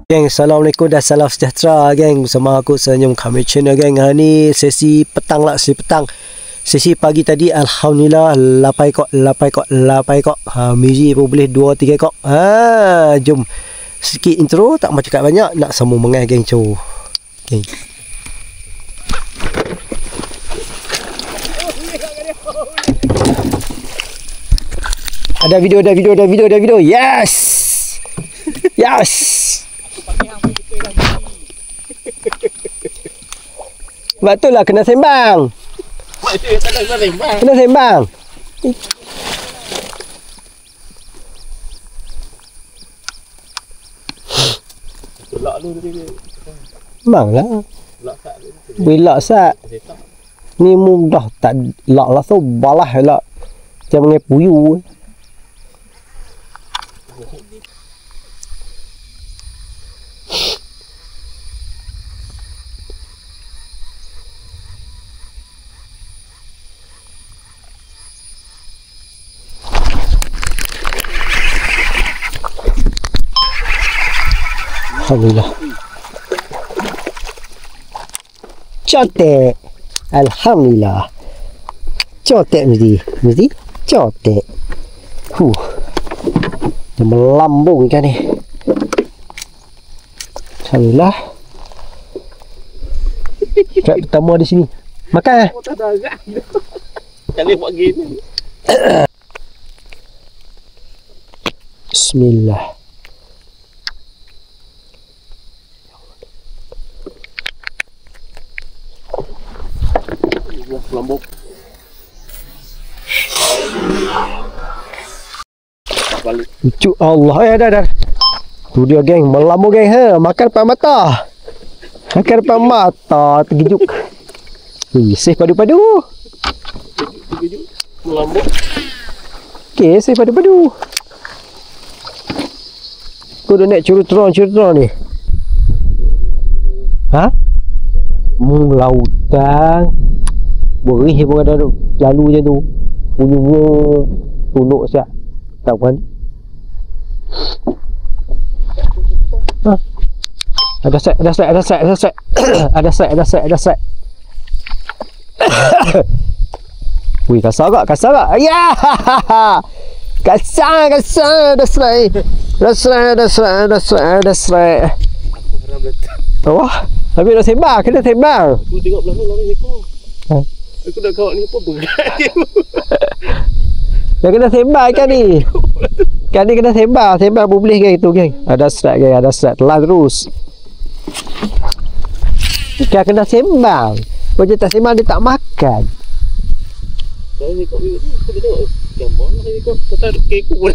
Geng, Assalamualaikum dan salam sejahtera geng. Bersama aku Senyum Kami Channel geng. Hari ni sesi petang lah, sesi petang. Sesi pagi tadi alhamdulillah 8 ekor. Miji pun boleh 2-3 ekor. Jom sikit intro, tak mau cakap banyak, nak sambung mengai geng cow. Geng. Ada video. Yes. Yes. Betul lah, kena sembang. Kena sembang. Sembang lah. Bila sat. Ni mudah tak lak lah tu balah lah. Macam mengai puyu. Alhamdulillah. Cotek. Alhamdulillah. Cotek mesti cotek. Dia melambung ikan ni. Alhamdulillah. Trap pertama di sini. Makan. Tak ada agak. Kali buat gini. Bismillah. Lambung. Lucu Allah ya dah. Tu dia geng, melambung geng makan depan mata. Makan depan mata terkejut. Save padu-padu. Terkejut melambung. Okey, save padu-padu. Kau dah naik curut-curut ni. Ha? Lautan. Berih pun ada tu. Lalu je tu. Bunyi tunduk siap. Tak kan? Ha? Ada set. Ada set. Wih, kasar tak? Ya! Kasar. Dah selai. Aku haram letak. Wah, tapi dah sembang. Kena sembang. Aku tengok belakang ekor. Aku dah kawak ni apa bergai. Dah kena sembang ikan ni. Ikan ni kena sembang. Sembang pun boleh geng tu geng. Ada strike geng. Telan terus. Ikan kena sembang. Kalau dia tak sembang dia tak makan. Kalau ekor ni aku dah tengok gambar lah ekor. Kau tak ekor pun.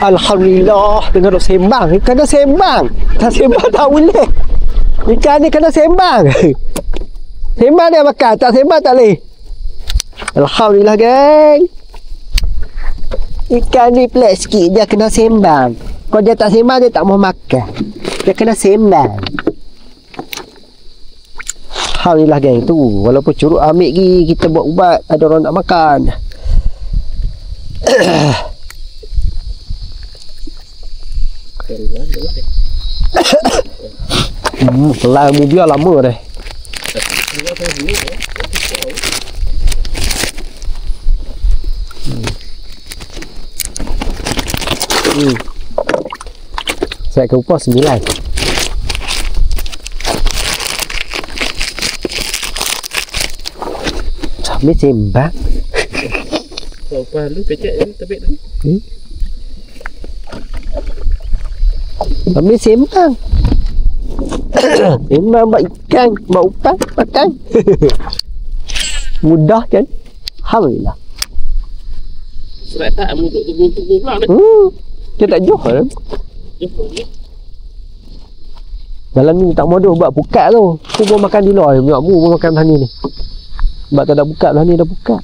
Alhamdulillah. Tengah duk sembang. Ikan dah sembang. Tak sembang tak boleh. Ikan ni kena sembang. Sembang dia makan. Tak sembang tak boleh. Alhamdulillah geng. Ikan ni pelik sikit. Dia kena sembang. Kalau dia tak sembang dia tak mau makan. Dia kena sembang. Alhamdulillah geng tu. Walaupun curut ambil lagi, kita buat ubat, ada orang nak makan. Telan mu biar lama dah. Saya ke upah 9. Sambil sembang. Upah lu pecek ni tebik tu. Sambil sembang. Sembang buat ikan, buat upah, makan. Mudah kan? Alhamdulillah. Surat tak mu duk tunggu pula ni. Dia tak jual. Dalam ni tak modal buat pukat tu. Aku pun makan di luar. Minyak mu pun makan belah ni. Sebab tak ada bukat, belah ni dah bukat.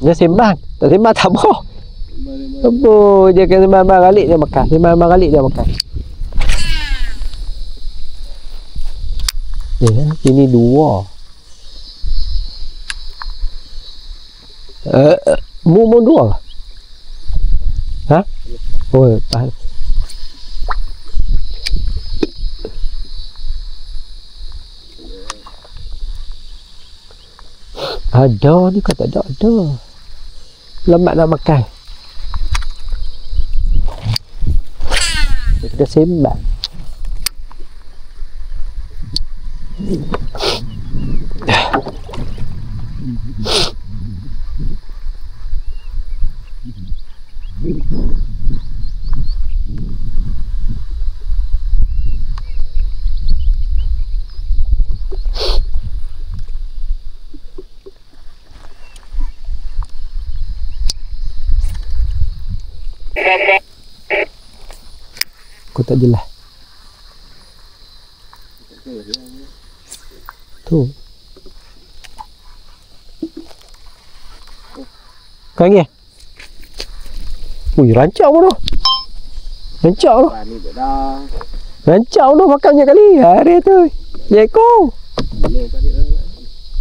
Dia sembang. Tak sembang tak apa. Apa dia kena sembang balik dia makan. Sembang balik dia makan. Sini 2. Mu dua. Ha? Oh, tahan. Ada ni kata ada. Lemak nak makan. Dia kena sembang. Aku tak jelas. Tu. Kau ni? Ui, rancang tu. Rancang tu. Rancang tu makan banyak kali. Hari tu. Ya ko.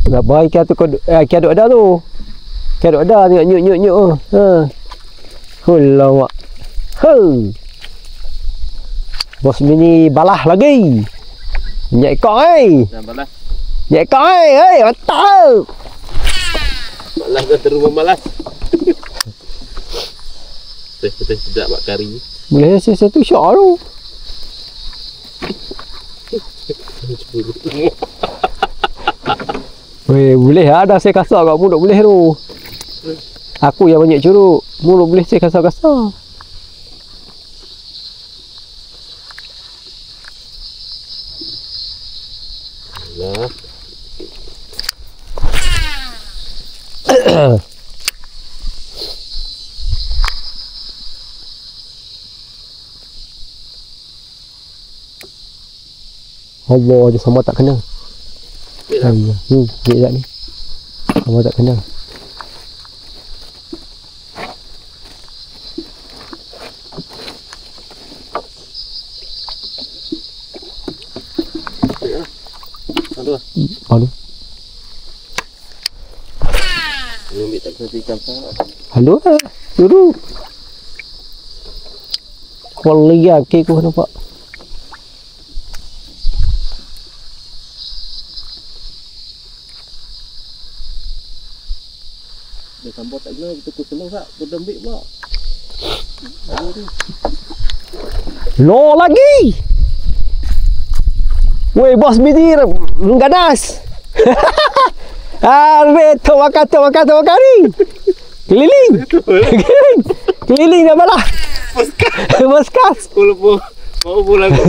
Dah baik kia tu kau kia duk ada tu. Kia duk ada tengok nyuk. Ha. Hulawak. Bos mini balah lagi. Nyek kau Jangan balas. Nyek kau mantap. Balas dah terus membalas. Betul sedap buat kari. Boleh satu shot tu. Weh, boleh ada saya kasar kat mulut boleh tu. Aku yang banyak curuk. Mulut boleh saya kasar-kasar. Lah. Allah je sama tak kena. Gek tak ni. Sama tak kena. Aduh. Ambil tak kena ikan tak. Halo lah. Duduk. Kuala ke aku nampak. Dia sambal tak kena betul senang tak. Betul ambil pula. Aduh. Lo lagi. Woi bos bidir ganas. Tu makan ni. Keliling. Keliling dah malah. Muskas. Mau lagu.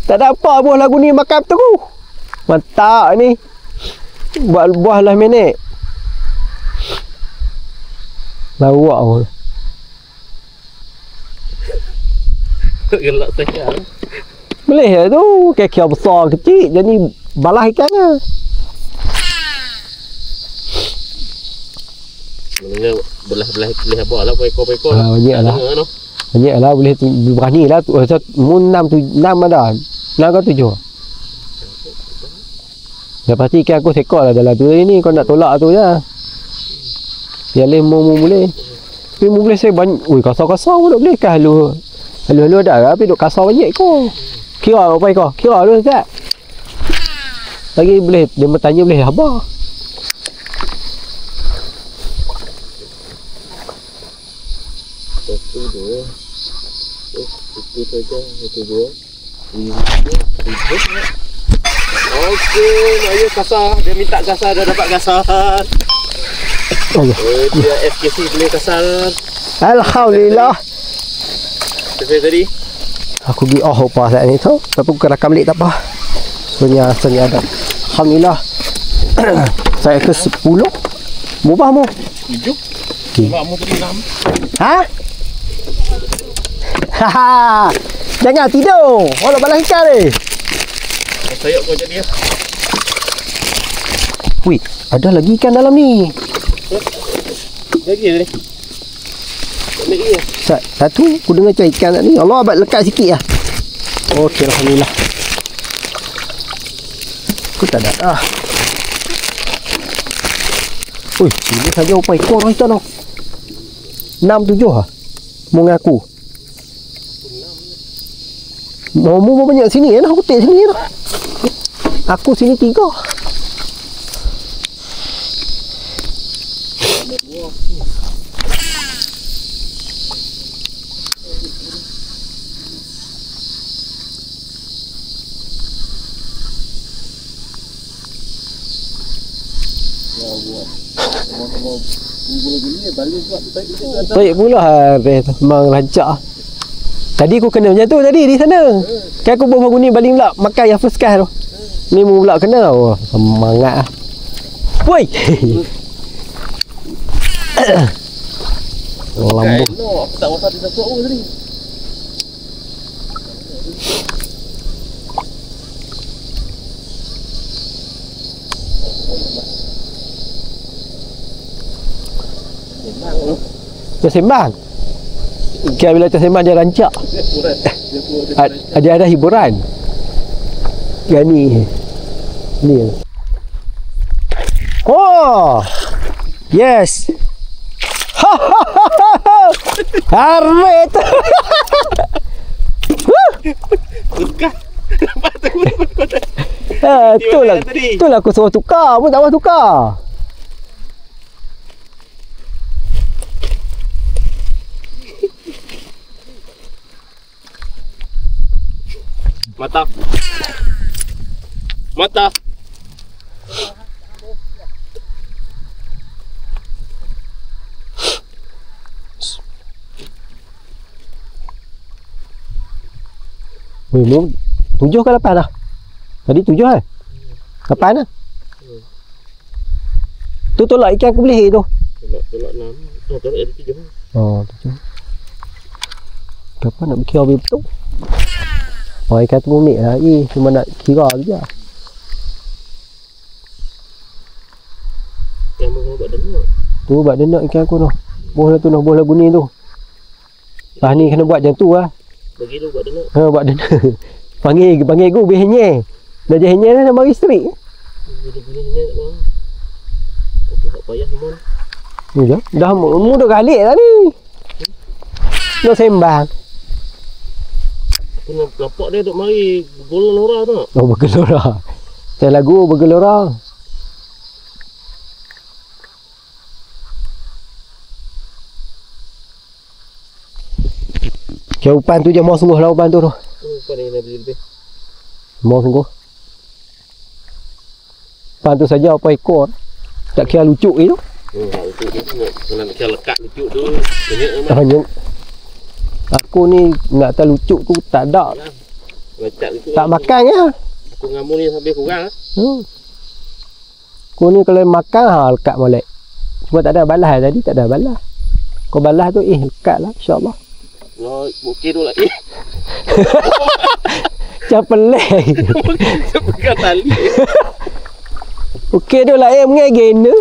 Tak ada apa buah lagu ni makan tu. Mantap ni. Buat buah lah minit. Lawak pun. Gelak saya. Boleh lah tu. Kekil besar kecil. Jadi balah ikannya. Maknanya belah abah lah. Ekor-ekor lah. Banyak lah. Banyak lah. Boleh berani lah. Mu 6 ada. 6 ke 7. Dah pasti ikan aku sekor lah dalam tu ni. Kau nak tolak tu je. Yang lain mu boleh. Tapi mu boleh saya banyak. Ui kasar-kasar pun tak boleh. Kan halu ada lah. Tapi duk kasar banyak kau. Kira apa kau? Kira dulu tak? Lagi boleh. Dia bertanya boleh abah. Satu dua. Itu saja. Satu dua. Okey. Ayo kasar. Dia minta kasar. Dah dapat kasar. Dia FKC boleh kasar. Alhamdulillah. Sampai tadi. Aku pergi apa saat ni tu. Tapi aku rakam balik tak apa. Sebenarnya ada. Alhamdulillah. Saya ke 10. Mubah mu. 7. Sebab mu tadi 6. Ha? Haha. Jangan tidur. Orang balas ikan ni. Sayap kau jadi ya. Wih, ada lagi ikan dalam ni. Lagi ni. Lagi ya. Satu, aku dengar macam ikan ni. Allah abad lekat sikit lah. Okey, alhamdulillah. Aku tak ada dah. Ui, sini saja upaya ekor dah ikan tu. 6-7 ah. Mau ngaku. Mau banyak sini lah, aku tak sini lah. Aku sini 3. Baik pula memang rancak. Tadi aku kena macam tu tadi di sana. Kan aku bawa guni baling pula makan yang first class tu. Ni mu pula kena. Oh, semangat ah. Woi. Oh, lambu. Aku tak masak dia tak tadi. Tersembang. Kira bila tersembang dia rancak. Ada hiburan. Ya ni. Ni. Oh. Yes. Haret. Itulah aku suruh tukar, pun tak mau tukar. Mata. Mata. Weh, lu 7 ke 8 dah? Tadi 7 kan? 8 dah? Tu tolak ikan aku boleh tu. Tolak 6. Oh, tolak ada 7. Oh, 7. Kapan nak berkira betul? Oh, ikan tu unik lah. Cuma nak kira je. Yang mau buat denak. Tu buat denak ikan aku tu. Boh tu, boh lagu ni tu. Ni kena buat macam tu lah. Bagi lu buat denak. Buat denak. panggil aku berhenye. Dah jadi henye dah nak bagi strik. Bila henye tak mau. Aku tak payah semua. Ya, dah mudah galik lah ni. Nak sembang. Aku nampak dia duk mari bergelora tu. Oh, bergelora. Saya lagu bergelora. Upan tu je mau sungguh lah upan tu. Upan ni nak beli lebih. Mau sungguh. Upan tu saja apa ekor. Tak kira lucu tu. Lucu tu kena kira lekat lucu tu. Banyak. Aku ni nak tak lucu tu tak ada. Tak makan ya. Aku ngamu ni sampai kurang. Aku ni kalau makan lekat molek. Cuma tak ada balas tadi, tak ada balas. Kau balas tu lekat lah insya-Allah. Oh, okey tu lah. Macam pelai. Pegang tali. Okey tu lah mengai gena.